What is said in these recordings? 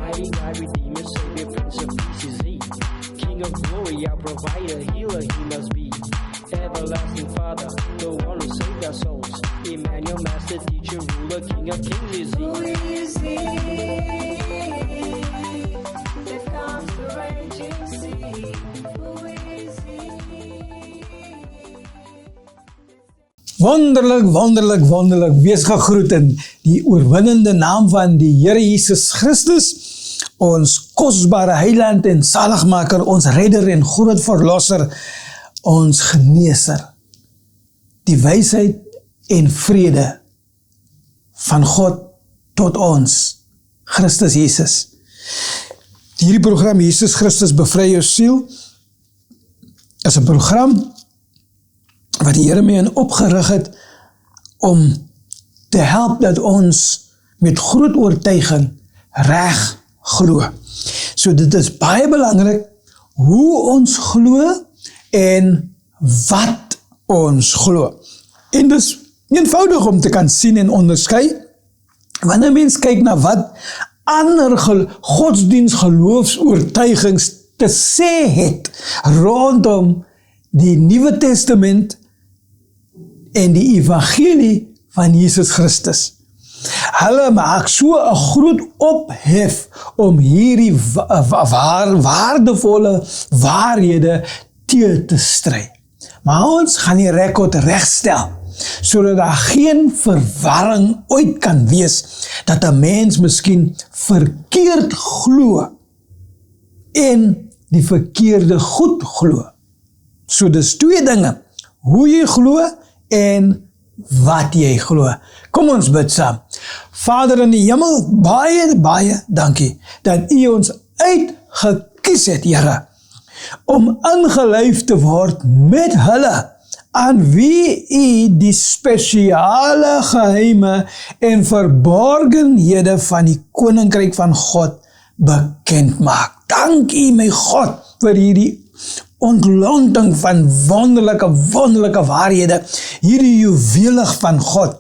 Mighty God, Redeemer, Savior, Prince of Peace is He. King of glory, our provider, healer He must be. Everlasting Father, the one who saved our souls. Emmanuel, Master, Teacher, Ruler, King of Kings is He. Who is He that calms the raging sea? Who is He? Wonderlik, wonderlik, wonderlik, wees gegroet in die oorwinnende naam van die Here Jesus Christus, ons kosbare heiland en zaligmaker, ons redder en groot verlosser, ons geneeser. Die wysheid en vrede van God tot ons, Christus Jesus. Hierdie program Jesus Christus bevry jou siel is 'n program wat die Here my in opgerig het om te help dat ons met groot oortuiging reg glo. So dit is baie belangrik hoe ons glo en wat ons glo. En dis eenvoudig om te kan sien en onderskei. Wanneer mens kyk na wat ander godsdienstgeloofsoortuigings te sê het rondom die Nuwe Testament en die evangelie van Jesus Christus. Hulle maak so 'n groot ophef om hierdie waardevolle waarhede te stry. Maar ons gaan die rekord regstel, sodat daar geen verwarring ooit kan wees, dat 'n mens miskien verkeerd glo en die verkeerde goed glo. So dis twee dinge, hoe jy glo en wat jy glo. Kom ons bid saam. Vader in die hemel, baie, baie dankie dat U ons uitgekies het, Here, om ingelyf te word met hulle aan wie U die spesiale geheime en verborgenhede van die koninkryk van God bekend maak. Dank U, my God, vir hierdie ontlonting van wonderlike waarhede, hierdie juwelig van God,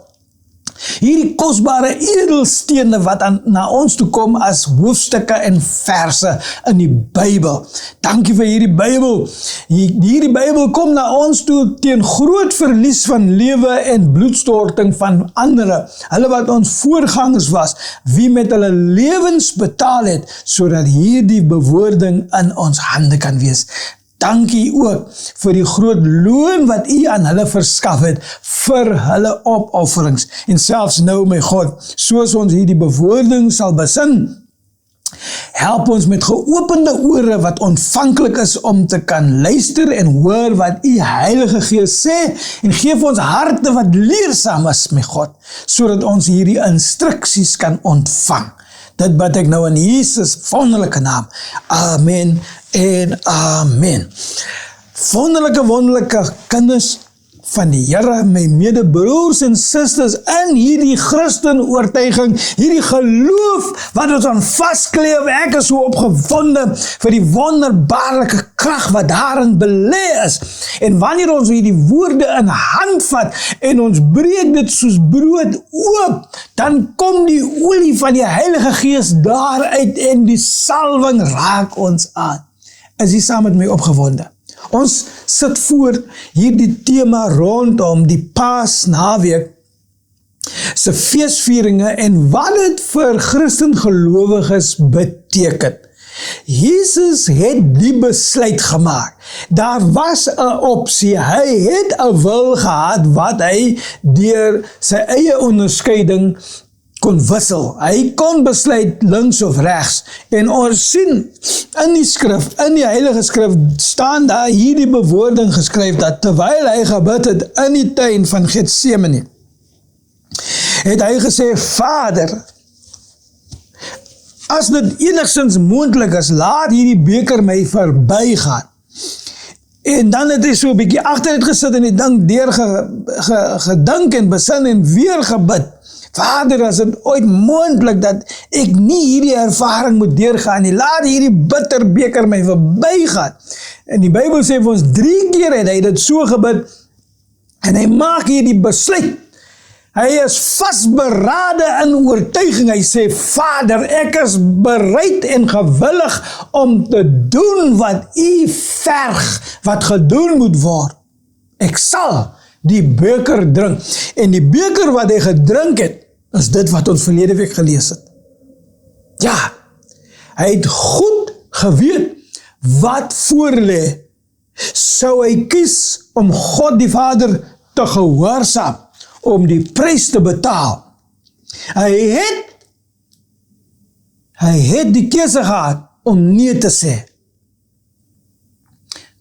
hierdie kosbare edelstene wat na ons toe kom as hoofstukke en verse in die Bybel. Dankie vir hierdie Bybel. Hierdie Bybel kom na ons toe teen groot verlies van lewe en bloedstorting van andere, hulle wat ons voorgangers was, wie met hulle lewens betaal het, sodat hierdie bewoording in ons hande kan wees. Dankie ook vir die groot loon wat U aan hulle verskaf het vir hulle opofferings. En selfs nou, my God, soos ons hierdie bewoording sal besin, help ons met geopende ore wat ontvanklik is om te kan luister en hoor wat U Heilige Gees sê, en geef ons harte wat leersaam is, my God, sodat ons hierdie instruksies kan ontvang. Dit bid ek nou in Jesus wonderlike naam. Amen en amen. Wonderlike kinders van die Here, my medebroers en susters in hierdie Christen oortuiging, hierdie geloof wat ons aan vaskleef. Ek is so opgewonde vir die wonderbaarlike krag wat daarin belê is. En wanneer ons hierdie woorde in hand vat en ons breek dit soos brood oop, dan kom die olie van die Heilige Gees daaruit en die salwing raak ons aan. Is jy saam met my opgewonde? Ons sit voort hierdie tema rondom die Paasnaweek se feesvieringe en wat dit vir Christengelowiges beteken. Jesus het die besluit gemaak. Daar was 'n opsie. Hy het 'n wil gehad wat hy deur sy eie onderskeiding kon wissel. Hy kon besluit links of regs. En ons sien in die skrif, in die Heilige Skrif, staan daar hierdie bewoording geskryf dat terwyl hy gebid het in die tuin van Getsemane, het hy gesê, Vader, as dit enigstens moontlik is, laat hierdie beker my verbygaan. En dan het hy so 'n bietjie agteruit gesit en die ding gedink en besin en weer gebid. Vader, as dit ooit moontlik dat ek nie hierdie ervaring moet deurgaan nie, laat hierdie bitter beker my verbygaan. En die Bybel sê vir ons 3 keer het hy dit so gebid en hy maak hierdie besluit. Hy is vasberade in oortuiging. Hy sê, Vader, ek is bereid en gewillig om te doen wat U verg, wat gedoen moet word. Ek sal die beker drink. En die beker wat hy gedrink het, is dit wat ons verlede week gelees het. Ja, hy het goed geweet wat voorlê. Sou hy kies om God die Vader te gehoorsaam, om die prys te betaal. Hy het die keuse gehad om nee te sê.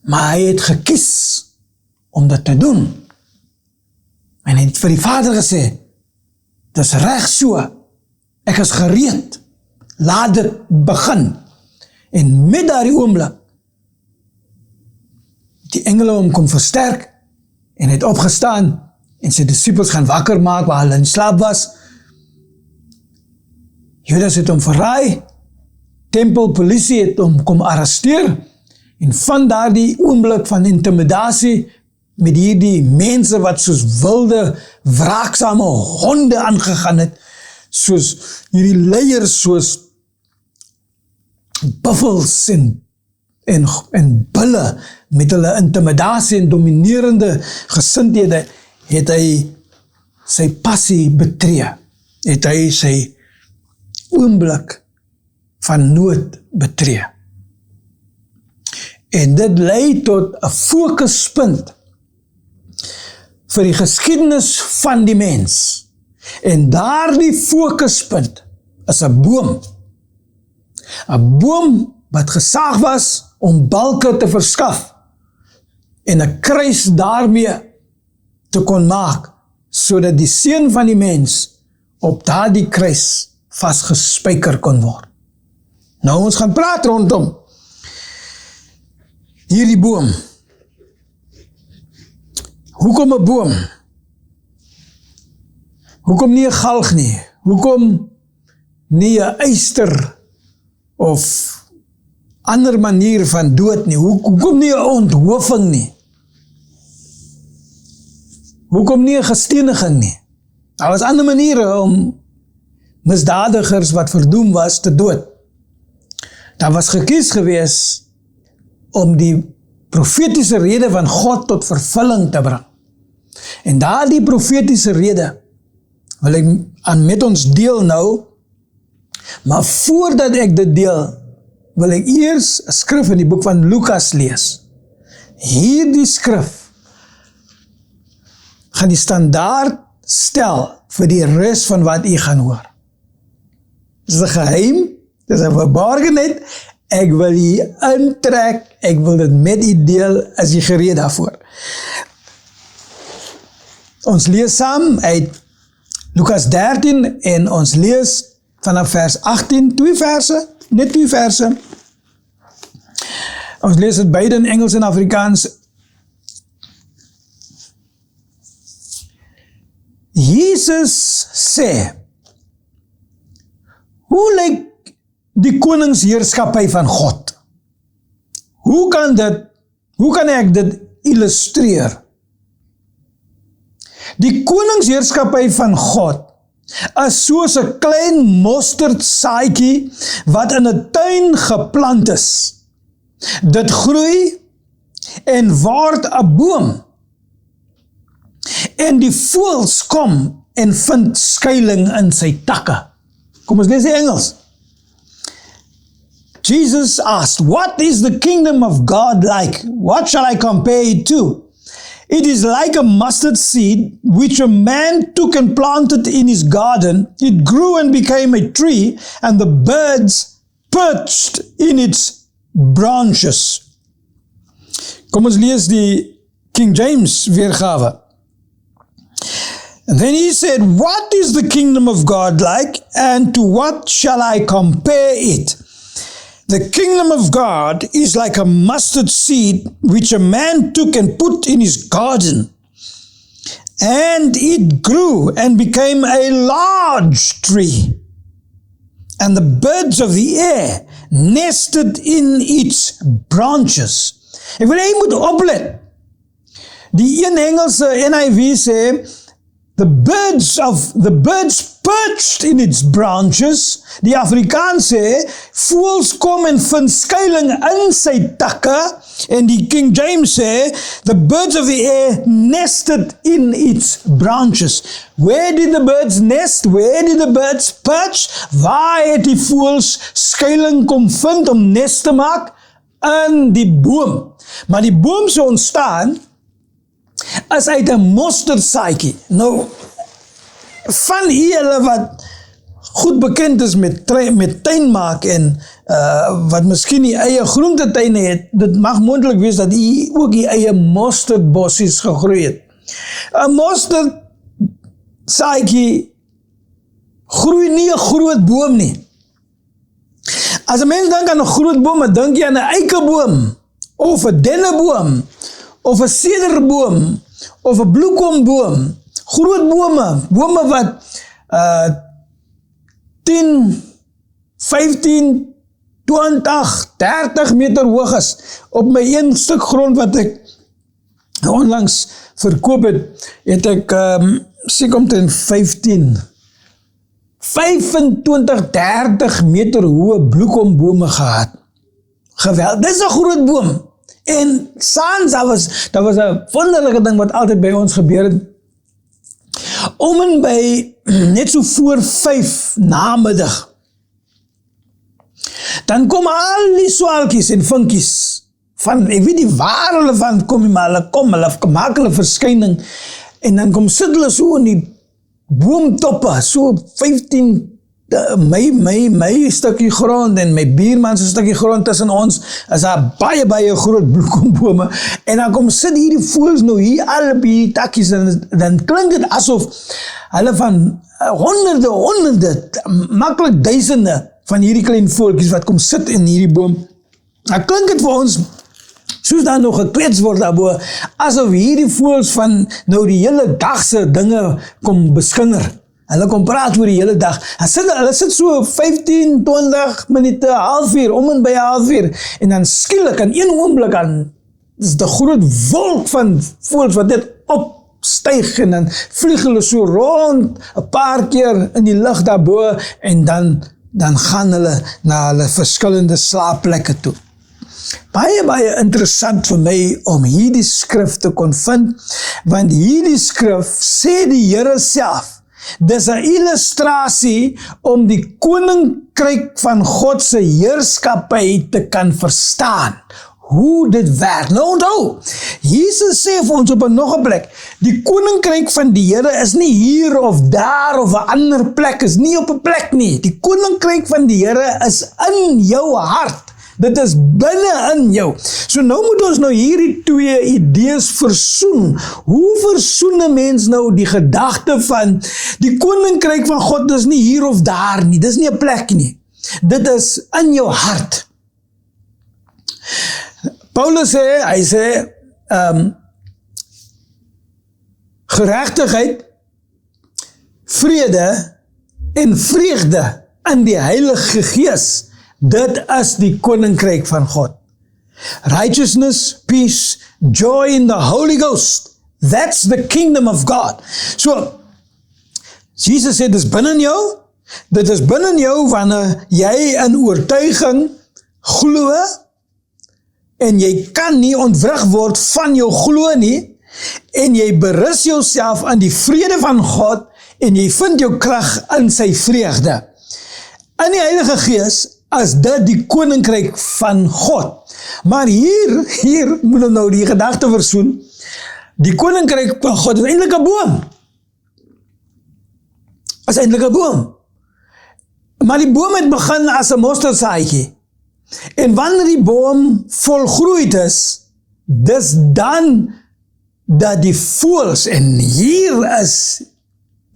Maar hy het gekies om dit te doen. En hy het vir die Vader gesê, dis reg so, ek is gereed, laat dit begin. En met daardie oomblik, die engele hom kom versterk, en hy het opgestaan, en sy disciples gaan wakker maak, waar hulle in slaap was. Judas het hom verraai, tempelpolisie het hom kom arresteer, en van daardie oomblik van intimidasie, met hierdie mense wat soos wilde, wraaksame honde aangegaan het, soos hierdie leiers, soos buffels en bulle, met hulle intimidasie en dominerende gesindhede, het hy sy passie betree, het hy sy oomblik van nood betree. En dit lei tot 'n fokuspunt vir die geskiedenis van die mens. En daardie fokuspunt is 'n boom. 'n Boom wat gesaag was om balke te verskaf en 'n kruis daarmee te kon maak, sodat die seun van die mens op daardie kruis vasgespijker kon word. Nou ons gaan praat rondom hierdie boom. Hoekom 'n boom? Hoekom nie 'n galg nie? Hoekom nie 'n eyster of ander manier van dood nie? Hoekom nie 'n onthofing nie? Hoekom nie 'n gesteniging nie? Daar was ander maniere om misdadigers wat verdoem was te dood. Daar was gekies gewees om die profetiese rede van God tot vervulling te bring. En daardie profetiese rede wil ek met ons deel nou, maar voordat ek dit deel, wil ek eers 'n skrif in die boek van Lukas lees. Hierdie skrif gaan die standaard stel vir die res van wat u gaan hoor. Dit is 'n geheim, dit is 'n verborgenheid. Ek wil u intrek, ek wil dit met u deel, as u gereed daarvoor. Ons lees saam uit Lukas 13 en ons lees vanaf vers 18, 2 verse, net 2 verse. Ons lees dit beide in Engels en Afrikaans. Jesus sê, hoe lyk die koningsheerskappy van God? Hoe kan ek dit illustreer? Die koningsheerskappy van God is soos 'n klein mosterdsaadjie wat in 'n tuin geplant is. Dit groei en word 'n boom. En die voëls kom en vind skuiling in sy takke. Kom ons lees die Engels. Jesus asked, what is the kingdom of God like? What shall I compare it to? It is like a mustard seed, which a man took and planted in his garden. It grew and became a tree, and the birds perched in its branches. Kom ons lees die King James weergawe. And then he said, what is the kingdom of God like, and to what shall I compare it? The kingdom of God is like a mustard seed which a man took and put in his garden. And it grew and became a large tree. And the birds of the air nested in its branches. Ek wil jy moet oplet. Die een Engelse NIV sê, the birds perched in its branches. Die Afrikaans sê, voëls kom en vind skuiling in sy takke. En die King James sê, the birds of the air nested in its branches. Where did the birds nest? Where did the birds perch? Waar het die voëls skuiling kom vind om nes te maak? In die boom. Maar die boom so ontstaan, is uit 'n mosterdsaadjie. Nou, van julle wat goed bekend is met tuinmaak en wat miskien die eie groentetuine het, dit mag moontlik wees dat u ook die eie mosterdbossies gegroei het. 'n mosterdsaadjie groei nie 'n groot boom nie. As 'n mens dink aan 'n groot boom, dan dink jy aan 'n eikeboom, of 'n denneboom, of 'n sederboom, of 'n bloekomboom. Groot bome wat 10, 15, 20, 30 meter hoog is. Op my een stuk grond wat ek onlangs verkoop het ek seker omtrent 25, 30 meter hoë bloekombome gehad. Geweldig, dit is 'n groot boom. En saans, dat was 'n wonderlike ding wat altyd by ons gebeur het. Om en by net so voor 5 namiddag, dan kom al die swaalkies en vinkies, ek weet nie waar hulle van kom, maar hulle maak hulle verskyning, en dan kom sit hulle so in die boomtoppe, so 15 my stukkie grond en my buurman se stukkie grond tussen ons, is daar baie groot bloekombome, en dan kom sit hierdie voëls nou hier al op die takkies, en dan klink dit asof hulle van honderde, maklik duisende van hierdie klein voeltjies wat kom sit in hierdie boom. Dan klink dit vir ons, soos daar nog geklets word daarbo, asof hierdie voëls van nou die hele dagse dinge kom beskinder. Hulle kom praat oor die hele dag. Hulle sit so 15, 20 minute, halfuur, om en by halfuur, en dan skielik in een oomblik aan, dis die groot wolk van voëls wat dit opstyg, en dan vlieg hulle so rond, 'n paar keer in die lug daarbo, en dan gaan hulle na hulle verskillende slaapplekke toe. Baie interessant vir my om hierdie skrif te kon vind, want hierdie skrif sê die Here self, dis 'n illustrasie om die koninkryk van God se heerskappy te kan verstaan. Hoe dit werk. Nou onthou, Jesus sê vir ons op nog 'n plek, die koninkryk van die Here is nie hier of daar of 'n ander plek, is nie op 'n plek nie. Die koninkryk van die Here is in jou hart. Dit is binne in jou. So nou moet ons nou hierdie twee idees versoen. Hoe versoen 'n mens nou die gedagte van die koninkryk van God is nie hier of daar nie. Dis nie 'n plek nie. Dit is in jou hart. Paulus sê, hy sê, geregtigheid, vrede en vreugde in die Heilige Gees, dit is die koninkryk van God. Righteousness, peace, joy in the Holy Ghost, that's the kingdom of God. So, Jesus sê, dit is binne jou, dit is binne jou wanneer jy in oortuiging glo, en jy kan nie ontwrig word van jou glo nie, en jy berus jouself aan die vrede van God, en jy vind jou krag in sy vreugde. In die Heilige Gees is dit die koninkryk van God. Maar hier moet ons nou die gedagte versoen, die koninkryk van God is eintlik 'n boom. Is eintlik 'n boom. Maar die boom het begin as 'n mosterdsaadjie. En wanneer die boom volgroeid is, dis dan dat die voëls, en hier is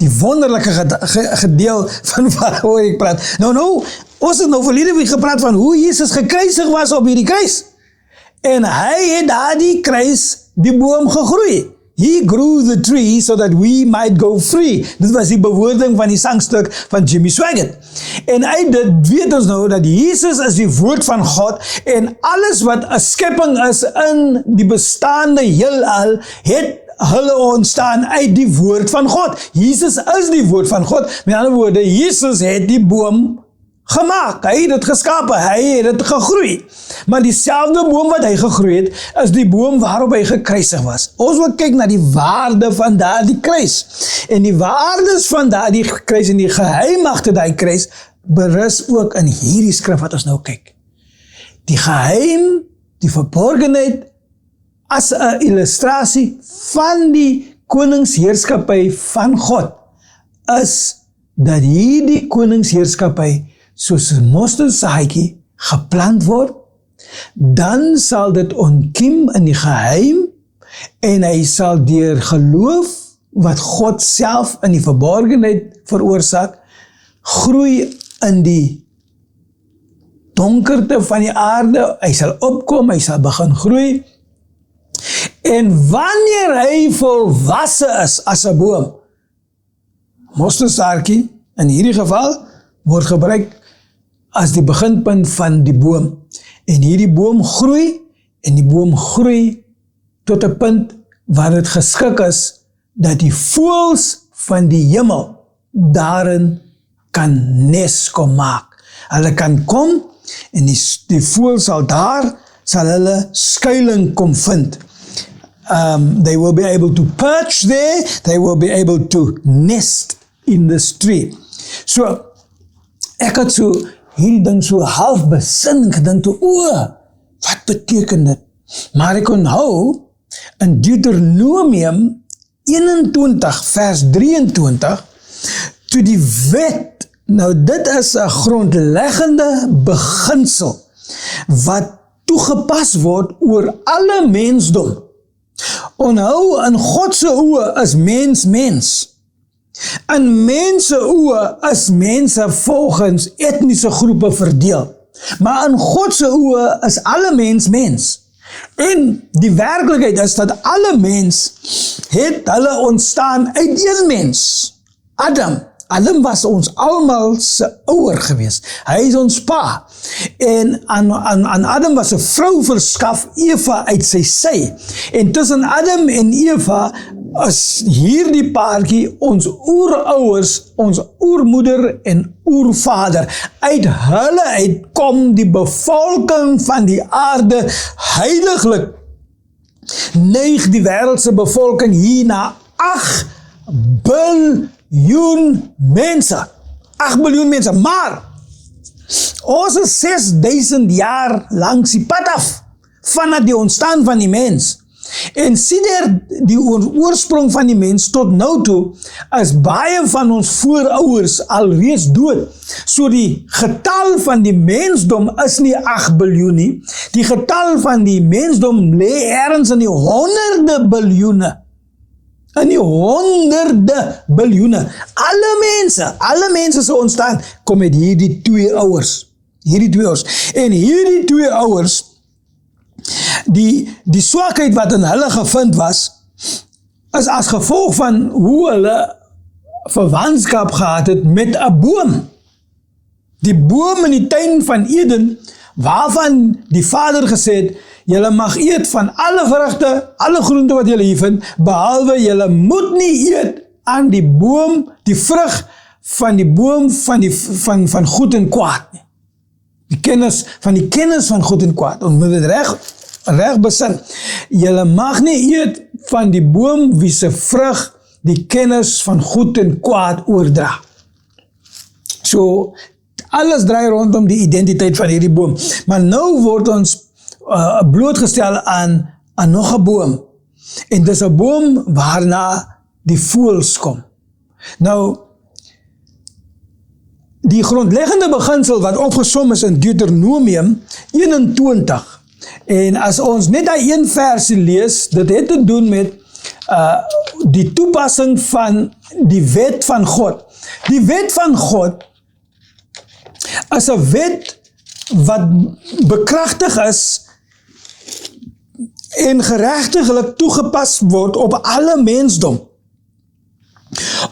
die wonderlike gedeel van waaroor ek praat. Nou, ons het nou verlede week gepraat van hoe Jesus gekruisig was op hierdie kruis. En hy het daardie kruis die boom gegroei. He grew the tree so that we might go free. Dit was die bewoording van die sangstuk van Jimmy Swaggart. En uit dit weet ons nou dat Jesus is die woord van God en alles wat 'n skepping is in die bestaande heelal het hulle ontstaan uit die woord van God. Jesus is die woord van God. Met ander woorde, Jesus het die boom gemaak. Hy het dit geskape, hy het dit gegroei. Maar dieselfde boom wat hy gegroei het, is die boom waarop hy gekruisig was. Ons wil kyk na die waarde van daardie kruis. En die waardes van daardie kruis en die geheim agter daai kruis berus ook in hierdie skrif wat ons nou kyk. Die geheim, die verborgenheid as 'n illustrasie van die koningsheerskappy van God is dat hierdie koningsheerskappy soos 'n mosterdsaadjie geplant word, dan sal dit ontkiem in die geheim en hy sal deur geloof wat God self in die verborgenheid veroorsaak, groei in die donkerte van die aarde, hy sal opkom, hy sal begin groei, en wanneer hy volwasse is as 'n boom, mosterdsaadjie in hierdie geval word gebruik as die beginpunt van die boom. En hierdie boom groei, en die boom groei tot 'n punt waar dit geskik is dat die voëls van die hemel daarin kan nes kom maak. Hulle kan kom en die voëls sal hulle skuiling kom vind. They will be able to perch there, they will be able to nest in this tree. So, ek het so hierdie ding so half besin gedink toe, wat beteken dit? Maar ek onthou in Deuteronomium 21 vers 23, toe die wet, nou dit is 'n grondleggende beginsel, wat toegepas word oor alle mensdom. Onthou, in God se oë is mens. In mense oë is mense volgens etniese groepe verdeel. Maar in God se oë is alle mens. En die werklikheid is dat alle mens het hulle ontstaan uit een mens. Adam was ons almal se ouer gewees. Hy is ons pa. En aan Adam was 'n vrou verskaf, Eva uit sy sy. En tussen Adam en Eva is hierdie paartjie ons oerouers, ons oermoeder en oervader. Uit hulle uitkom die bevolking van die aarde heiliglik. Neig die wêreldse bevolking hier na 8 biljoen mense. 8 biljoen mense, maar ons is 6000 jaar langs die pad af vanaf die ontstaan van die mens. En sien die oorsprong van die mens tot nou toe is baie van ons voorouers alreeds dood. So die getal van die mensdom is nie 8 biljoen nie. Die getal van die mensdom lê ergens in die honderde biljoene. In die honderde biljoene. Alle mense se ontstaan kom met hierdie twee ouers. En hierdie twee ouers, die swakheid wat in hulle gevind was, is as gevolg van hoe hulle verwantskap gehad het met 'n boom. Die boom in die tuin van Eden, waarvan die Vader gesê het, julle mag eet van alle vrugte, alle groente wat julle hier vind, behalwe julle moet nie eet aan die boom, die vrug van die boom van goed en kwaad nie. Die kennis van goed en kwaad. Ons moet dit reg besin. Julle mag nie eet van die boom wie se vrug die kennis van goed en kwaad oordra. So, alles draai rondom die identiteit van hierdie boom. Maar nou word ons blootgestel aan nog 'n boom. En dis 'n boom waarna die voëls kom. Nou, die grondleggende beginsel wat opgesom is in Deuteronomium 21. En as ons net daai een versie lees, dit het te doen met die toepassing van die wet van God. Die wet van God is 'n wet wat bekragtig is en geregtiglik toegepas word op alle mensdom.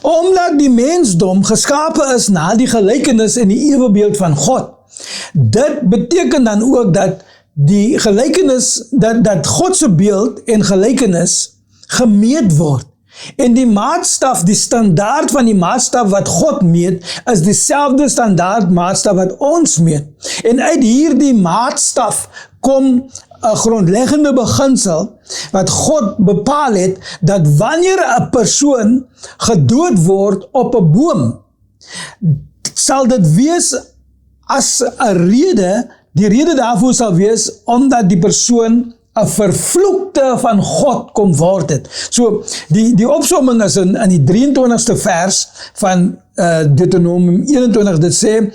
Omdat die mensdom geskape is na die gelykenis en die ewebeeld van God. Dit beteken dan ook dat die gelykenis, dat God se beeld en gelykenis gemeet word. En die maatstaf, die standaard van die maatstaf wat God meet, is dieselfde standaard maatstaf wat ons meet. En uit hierdie maatstaf kom 'n grondleggende beginsel wat God bepaal het, dat wanneer 'n persoon gedood word op 'n boom, sal dit wees as 'n rede, die rede daarvoor sal wees omdat die persoon 'n vervloekte van God kom word het. So, die opsomming is in die 23ste vers van Deuteronomium 21, dit sê,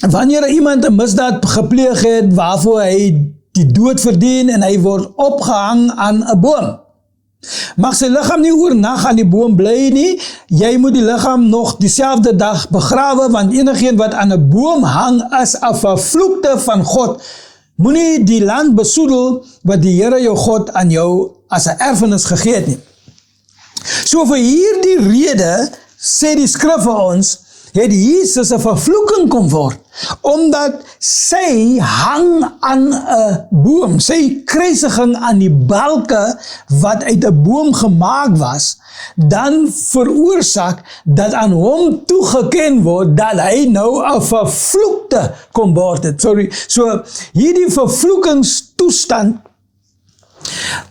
wanneer iemand 'n misdaad gepleeg het, waarvoor hy die dood verdien en hy word opgehang aan 'n boom, mag sy liggaam nie oornag aan die boom bly nie, jy moet die liggaam nog dieselfde dag begrawe, want enigeen wat aan 'n boom hang is 'n vervloekte van God. Moenie die land besoedel wat die Here jou God aan jou as 'n erfenis gegee het nie. So vir hierdie rede, sê die skrif vir ons, het Jesus 'n vervloeking kom word, omdat sy hang aan 'n boom, sy kruisiging aan die balke wat uit 'n boom gemaak was, dan veroorsaak dat aan hom toegeken word dat hy nou 'n vervloekte kom word het. So hierdie vervloekingstoestand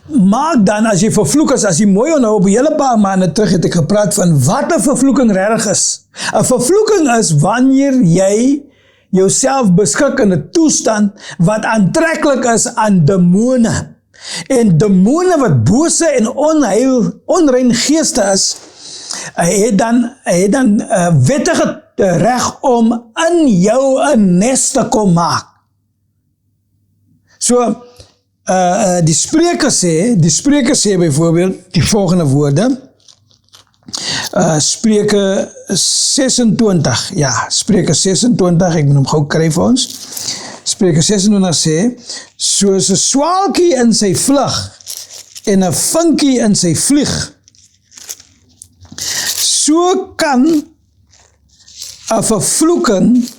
maak dan, as jy vervloek is, as jy mooi onthou, op 'n hele paar maande terug het ek gepraat van wat 'n vervloeking regtig is. 'n Vervloeking is wanneer jy jouself beskik in 'n toestand wat aantreklik is aan demone. En demone wat bose en onrein geeste is, het dan wettige reg om in jou 'n nes te kom maak. So, die Spreuke sê byvoorbeeld die volgende woorde, Spreuke 26, Spreuke 26, ek moet hom gou kry vir ons. Spreuke 26 sê, soos 'n swaalkie in sy vlug en 'n vinkie in sy vlieg, so kan 'n vervloeking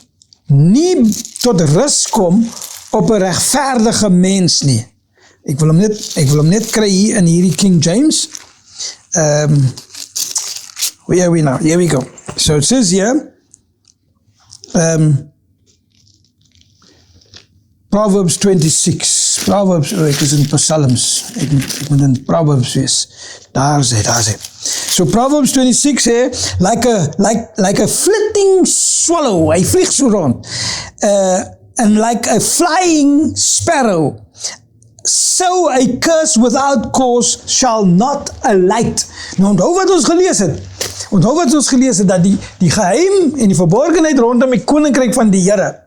nie tot rus kom op 'n regverdige mens nie. Ek wil hom net kry hier in hierdie King James. Where are we now? Here we go. So it says here, Proverbs 26. Ek is in Psalms. Ek moet in Proverbs wees. Daar is hy. So Proverbs 26 sê, like a flitting swallow, hy vlieg so rond. And like a flying sparrow, so a curse without cause shall not alight. Nou onthou wat ons gelees het, dat die geheim en die verborgenheid rondom die koninkryk van die Here,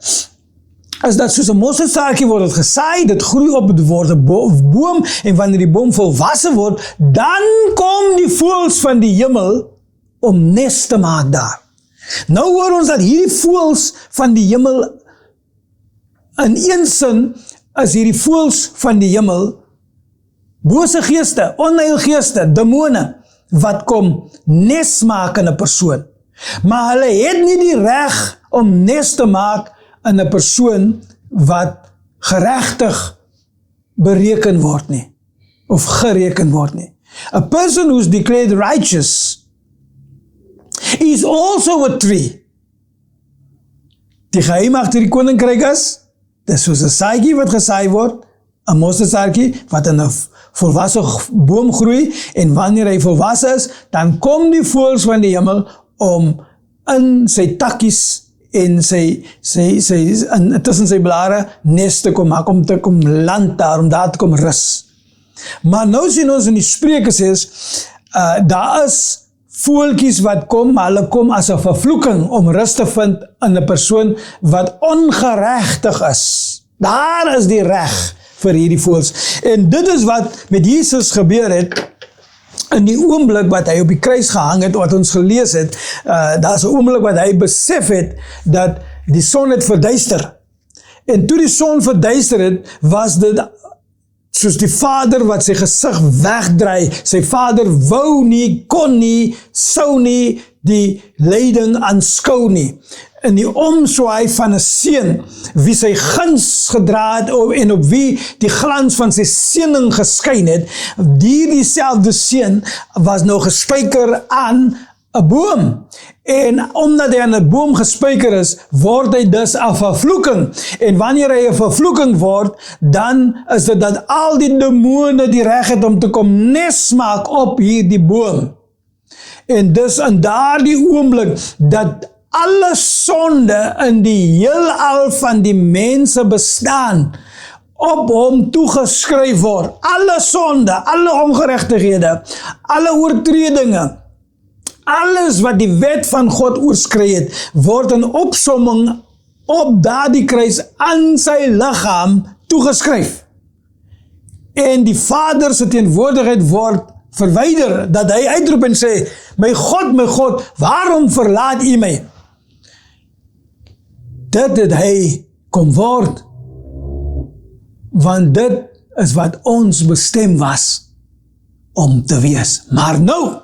is dat soos 'n mosterdsaadjie word het gesaai, dit groei op, het word 'n boom, en wanneer die boom volwasse word, dan kom die voëls van die hemel om nes te maak daar. Nou hoor ons dat hierdie voëls van die hemel, in een sin, is hierdie voëls van die hemel bose geeste, onheil geeste, demone, wat kom nes maak in 'n persoon. Maar hulle het nie die reg om nes te maak in 'n persoon wat geregtig bereken word nie, of gereken word nie. A person who's declared righteous is also a tree. Die geheim agter die koninkryk is, dis soos 'n saadjie wat gesaai word, 'n mosterdsaadjie wat in 'n volwasse boom groei, en wanneer hy volwasse is, dan kom die voëls van die hemel om in sy takkies en tussen sy blare nes te kom maak, om te kom land daar, om daar te kom rus. Maar nou sien ons in die Spreuke sê, daar is voeltjies wat kom, maar hulle kom as 'n vervloeking om rus te vind in 'n persoon wat ongeregtig is. Daar is die reg vir hierdie voëls. En dit is wat met Jesus gebeur het, in die oomblik wat hy op die kruis gehang het, wat ons gelees het, daar is 'n oomblik wat hy besef het, dat die son het verduister. En toe die son verduister het, was dit soos die vader wat sy gesig wegdraai. Sy vader wou nie, kon nie, sou nie die lyding aanskou nie. In die omswaai van 'n seun, wie sy guns gedra het en op wie die glans van sy seëning geskyn het, dieselfde seun was nou gespyker aan 'n boom. En omdat hy aan 'n boom gespyker is, word hy dus 'n vervloeking. En wanneer hy 'n vervloeking word, dan is dit dat al die demone die reg het om te kom nes maak op hierdie boom. En dus in daardie oomblik dat alle sonde in die heelal van die mense bestaan, op hom toegeskryf word. Alle sonde, alle ongeregtighede, alle oortredinge, alles wat die wet van God oorskry het, word in opsomming op daardie kruis aan sy liggaam toegeskryf. En die Vader se teenwoordigheid word verwyder, dat hy uitroep en sê, my God, waarom verlaat u my? Dit het hy kom word, want dit is wat ons bestem was om te wees. Maar nou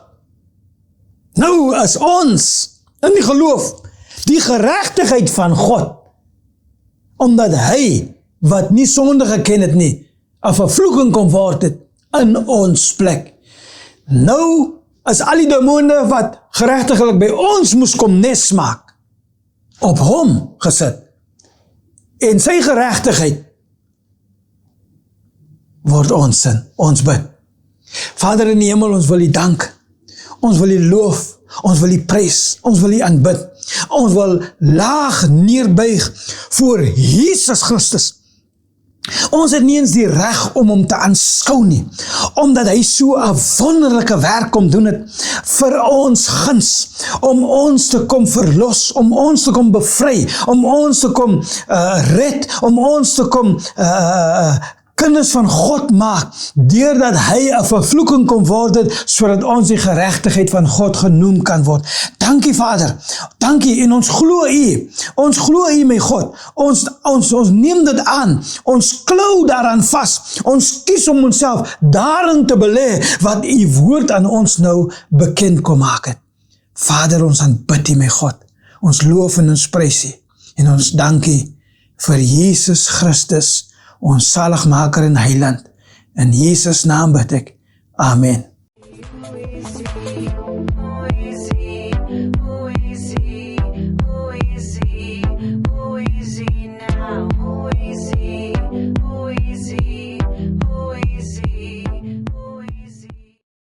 is ons in die geloof, die geregtigheid van God, omdat hy, wat nie sonde geken het nie, 'n vervloeking kom word het, in ons plek. Nou is al die demone wat geregtiglik by ons moes kom nes maak, op hom gesit. En sy geregtigheid word ons sin, ons bid. Vader in die hemel, ons wil u dank. Ons wil u loof, ons wil u prys, ons wil u aanbid. Ons wil laag neerbuig voor Jesus Christus. Ons het nie eens die reg om hom te aanskou nie, omdat hy so 'n wonderlike werk kom doen het vir ons guns, om ons te kom verlos, om ons te kom bevry, om ons te kom red, om ons te kom kinders van God maak, deurdat hy 'n vervloeking kom word het, sodat ons die geregtigheid van God genoem kan word. Dankie Vader, dankie, en ons glo u my God, ons neem dit aan, ons klou daaraan vas, ons kies om onsself daarin te belê, wat u woord aan ons nou bekend kom maak het. Vader, ons aanbid u my God, ons loof en ons prys u, en ons dankie vir Jesus Christus, ons saligmaker en heiland. In Jesus naam bid ek. Amen.